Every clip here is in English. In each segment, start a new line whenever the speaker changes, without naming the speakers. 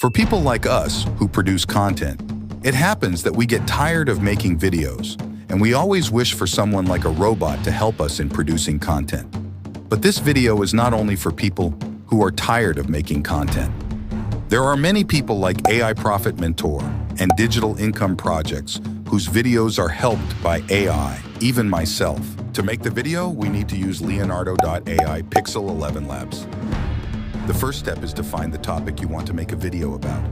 For people like us who produce content, it happens that we get tired of making videos, and we always wish for someone like a robot to help us in producing content. But this video is not only for people who are tired of making content. There are many people like AI Profit Mentor and Digital Income Projects whose videos are helped by AI, even myself. To make the video, we need to use Leonardo.ai Pixel 11 Labs. The first step is to find the topic you want to make a video about.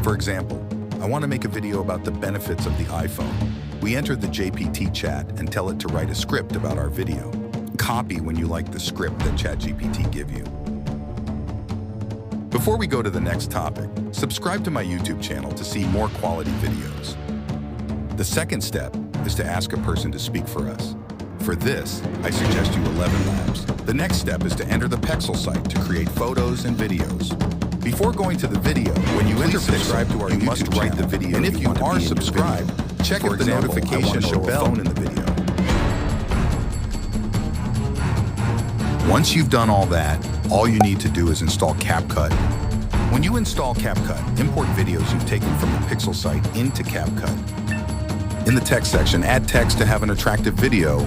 For example, I want to make a video about the benefits of the iPhone. We enter the GPT chat and tell it to write a script about our video. Copy when you like the script that ChatGPT give you. Before we go to the next topic, subscribe to my YouTube channel to see more quality videos. The second step is to ask a person to speak for us. For this, I suggest you 11 Labs. The next step is to enter the Pexel site to create photos and videos. Before going to the video, when you enter subscribe to our YouTube must write the video. And if you are subscribed, check if the notification show a phone in the video. Once you've done all that, all you need to do is install CapCut. When you install CapCut, import videos you've taken from the Pixel site into CapCut. In the text section, add text to have an attractive video.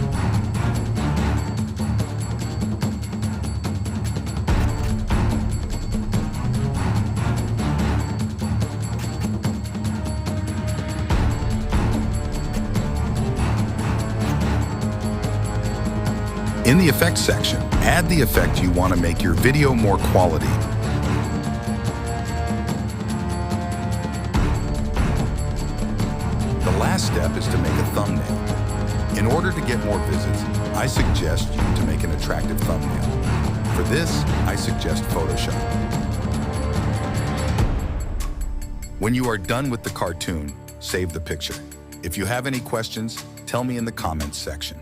In the effects section, add the effect you want to make your video more quality. The last step is to make a thumbnail. In order to get more visits, I suggest you to make an attractive thumbnail. For this, I suggest Photoshop. When you are done with the cartoon, save the picture. If you have any questions, tell me in the comments section.